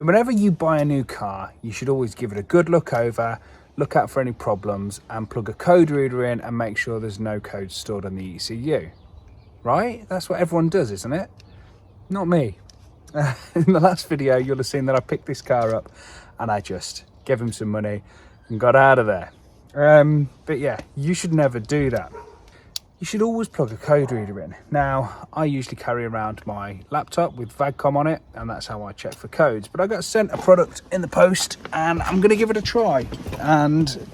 Whenever you buy a new car, you should always give it a good look over, look out for any problems, and plug a code reader in and make sure there's no code stored on the ECU. Right? That's what everyone does, isn't it? Not me. In the last video, you'll have seen that I picked this car up and I just gave him some money and got out of there. But yeah, you should never do that. You should always plug a code reader in. Now, I usually carry around my laptop with VAGCOM on it, and that's how I check for codes. But I got sent a product in the post, and I'm gonna give it a try. And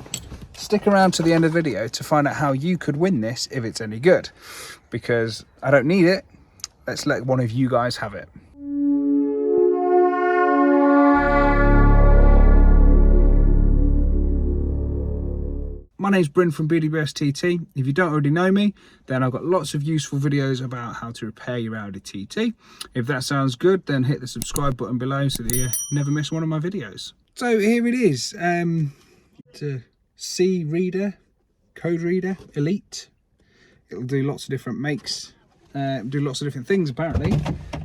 stick around to the end of the video to find out how you could win this if it's any good. Because I don't need it, let's let one of you guys have it. My name's Bryn from BDBS TT. If you don't already know me, then I've got lots of useful videos about how to repair your Audi TT. If that sounds good, then hit the subscribe button below so that you never miss one of my videos. So here it is. It's a C reader, code reader, Elite. It'll do lots of different makes, do lots of different things apparently.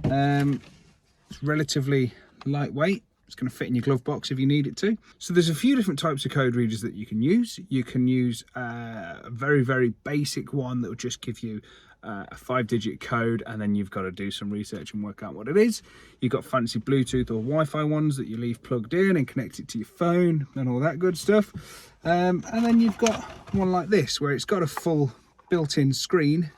It's relatively lightweight. It's going to fit in your glove box if you need it to. So there's a few different types of code readers that you can use. You can use a very, very basic one that will just give you a 5-digit code, and then you've got to do some research and work out what it is. You've got fancy Bluetooth or Wi-Fi ones that you leave plugged in and connect it to your phone and all that good stuff. And then you've got one like this where it's got a full built-in screen.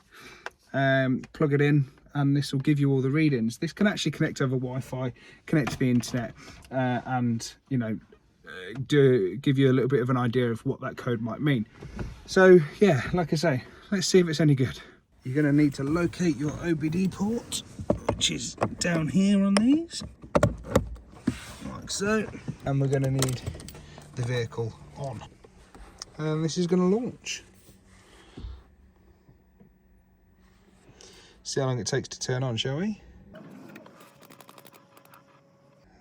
Plug it in, and this will give you all the readings. This can actually connect over Wi-Fi, connect to the internet, and you know, give you a little bit of an idea of what that code might mean. So yeah, like I say, let's see if it's any good. You're going to need to locate your OBD port, which is down here on these, like so. And we're going to need the vehicle on. And this is going to launch. See how long it takes to turn on, shall we?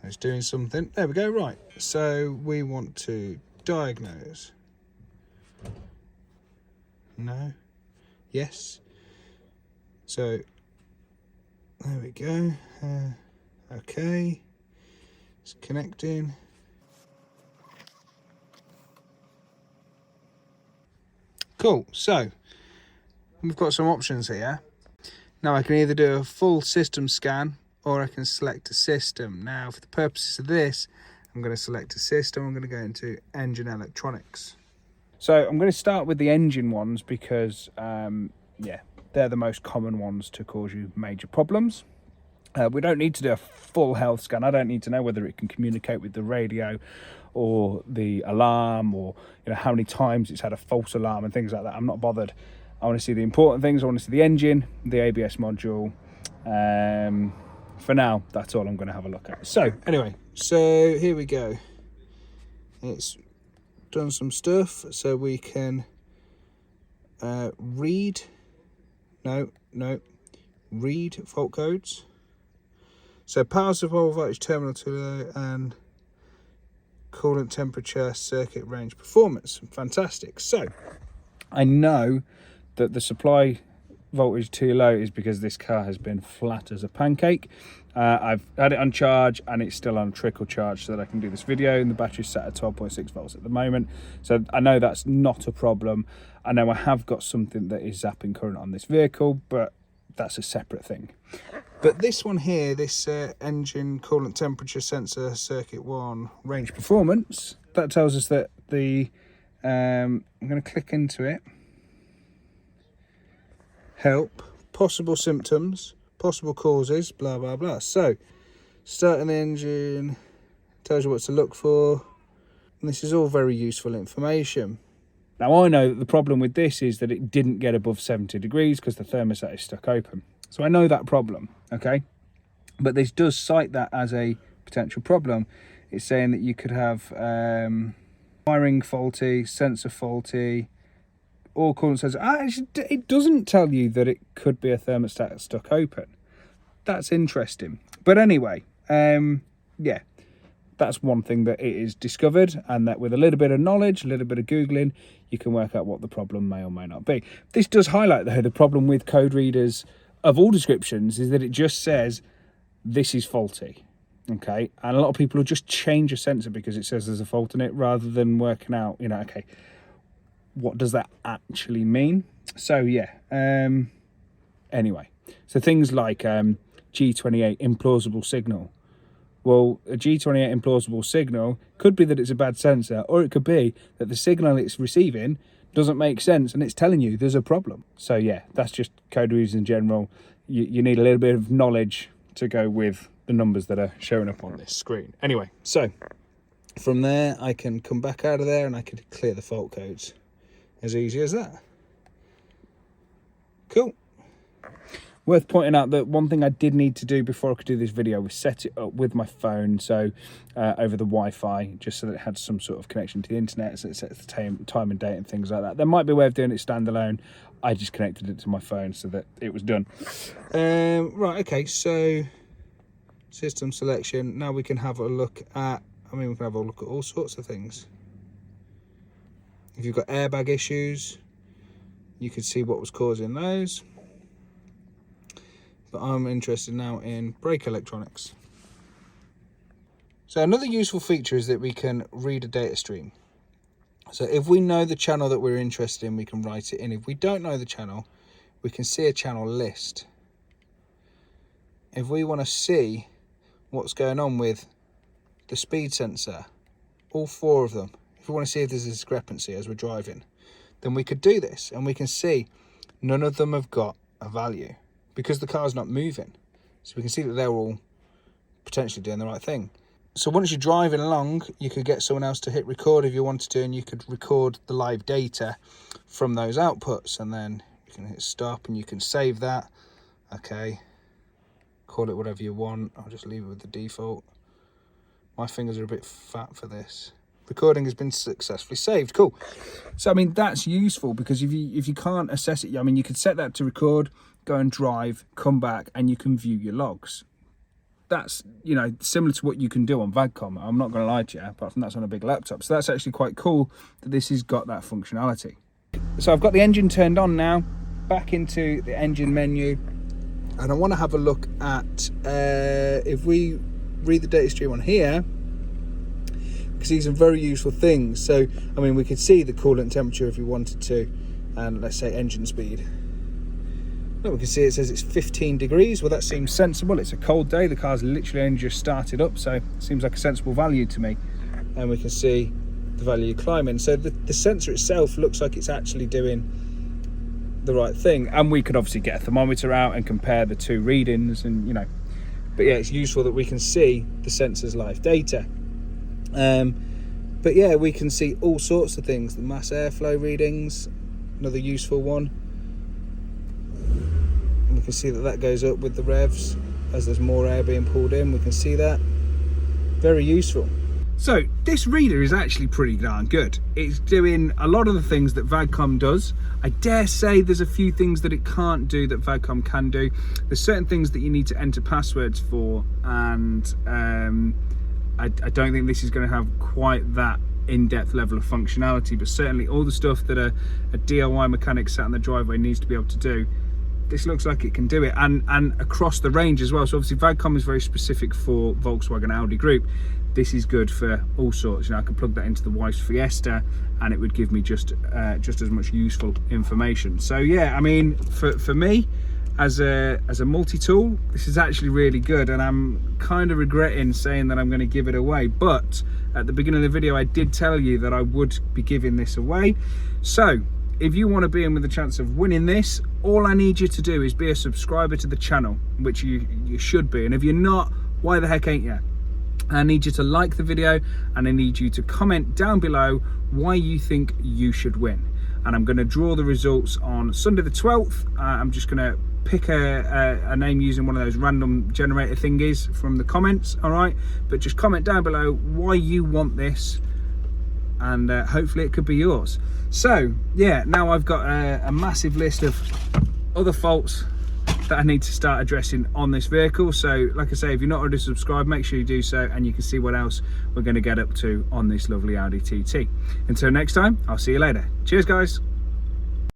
It's doing something. There we go, right. So we want to diagnose. No. Yes. So, there we go. Okay. It's connecting. Cool, so we've got some options here. Now I can either do a full system scan or I can select a system. Now for the purposes of this, I'm going to select a system. I'm going to go into engine electronics. So I'm going to start with the engine ones because, yeah, they're the most common ones to cause you major problems. We don't need to do a full health scan. I don't need to know whether it can communicate with the radio or the alarm, or you know how many times it's had a false alarm and things like that. I'm not bothered. I want to see the important things. I want to see the engine, the ABS module. For now, that's all I'm going to have a look at. So anyway, so here we go. It's done some stuff, so we can read fault codes. So power supply voltage, terminal to low, and coolant temperature, circuit range, performance. Fantastic. So I know that the supply voltage too low is because this car has been flat as a pancake. I've had it on charge and it's still on trickle charge so that I can do this video, and the battery's set at 12.6 volts at the moment. So I know that's not a problem. I know I have got something that is zapping current on this vehicle, but that's a separate thing. But this one here, this engine coolant temperature sensor circuit 1 range performance, that tells us that the, I'm going to click into it. Help, possible symptoms, possible causes, blah blah blah. So starting the engine tells you what to look for, and this is all very useful information. Now I know that the problem with this is that it didn't get above 70 degrees because the thermostat is stuck open. So I know that problem, okay? But this does cite that as a potential problem. It's saying that you could have wiring faulty, sensor faulty, all coolant says, it doesn't tell you that it could be a thermostat stuck open. That's interesting. But anyway, yeah, that's one thing that it is discovered, and that with a little bit of knowledge, a little bit of Googling, you can work out what the problem may or may not be. This does highlight, though, the problem with code readers of all descriptions is that it just says, this is faulty. Okay, and a lot of people will just change a sensor because it says there's a fault in it, rather than working out, you know, okay, what does that actually mean? So yeah, anyway, so things like G28 implausible signal. Well, a G28 implausible signal could be that it's a bad sensor, or it could be that the signal it's receiving doesn't make sense and it's telling you there's a problem. So yeah, that's just code reviews in general. You need a little bit of knowledge to go with the numbers that are showing up on this screen. Anyway, so from there I can come back out of there and I can clear the fault codes. As easy as that. Cool. Worth pointing out that one thing I did need to do before I could do this video was set it up with my phone, so over the Wi-Fi, just so that it had some sort of connection to the internet, so it sets the time and date and things like that. There might be a way of doing it standalone. I just connected it to my phone so that it was done. Right, okay, so system selection. Now we can have a look at, we can have a look at all sorts of things. If you've got airbag issues, you could see what was causing those. But I'm interested now in brake electronics. So another useful feature is that we can read a data stream. So if we know the channel that we're interested in, we can write it in. If we don't know the channel, we can see a channel list. If we want to see what's going on with the speed sensor, all 4 of them, if we want to see if there's a discrepancy as we're driving, then we could do this and we can see none of them have got a value because the car's not moving. So we can see that they're all potentially doing the right thing. So once you're driving along, you could get someone else to hit record if you wanted to, and you could record the live data from those outputs, and then you can hit stop and you can save that. Okay, call it whatever you want. I'll just leave it with the default. My fingers are a bit fat for this. Recording has been successfully saved. Cool. So I mean, that's useful because if you can't assess it, you could set that to record, go and drive, come back, and you can view your logs. That's, similar to what you can do on VAGCOM. I'm not going to lie to you, apart from that's on a big laptop. So that's actually quite cool that this has got that functionality. So I've got the engine turned on now, back into the engine menu, and I want to have a look at, if we read the data stream on here, we can see some very useful things. So, we could see the coolant temperature if we wanted to, and let's say engine speed. We can see it says it's 15 degrees. Well, that seems sensible. It's a cold day. The car's literally only just started up, so it seems like a sensible value to me. And we can see the value climbing. So the sensor itself looks like it's actually doing the right thing. And we could obviously get a thermometer out and compare the 2 readings, and but yeah, it's useful that we can see the sensor's live data. But yeah, we can see all sorts of things. The mass airflow readings, another useful one. And we can see that goes up with the revs as there's more air being pulled in. We can see that. Very useful. So this reader is actually pretty darn good. It's doing a lot of the things that VAGCOM does. I dare say there's a few things that it can't do that VAGCOM can do. There's certain things that you need to enter passwords for, and I don't think this is going to have quite that in-depth level of functionality, but certainly all the stuff that a DIY mechanic sat in the driveway needs to be able to do, this looks like it can do it, and across the range as well. So obviously VAGCOM is very specific for Volkswagen Audi group. This is good for all sorts. I could plug that into the wife's Fiesta and it would give me just as much useful information. So yeah, for me as a multi-tool, this is actually really good, and I'm kind of regretting saying that I'm going to give it away, but at the beginning of the video I did tell you that I would be giving this away. So if you want to be in with a chance of winning this, all I need you to do is be a subscriber to the channel, which you should be, and if you're not, why the heck ain't you? I need you to like the video, and I need you to comment down below why you think you should win. And I'm going to draw the results on Sunday the 12th. I'm just going to pick a name using one of those random generator thingies from the comments, all right? But just comment down below why you want this, and hopefully it could be yours. So yeah, now I've got a massive list of other faults that I need to start addressing on this vehicle. So like I say, if you're not already subscribed, make sure you do so, and you can see what else we're going to get up to on this lovely Audi TT. Until next time, I'll see you later. Cheers guys.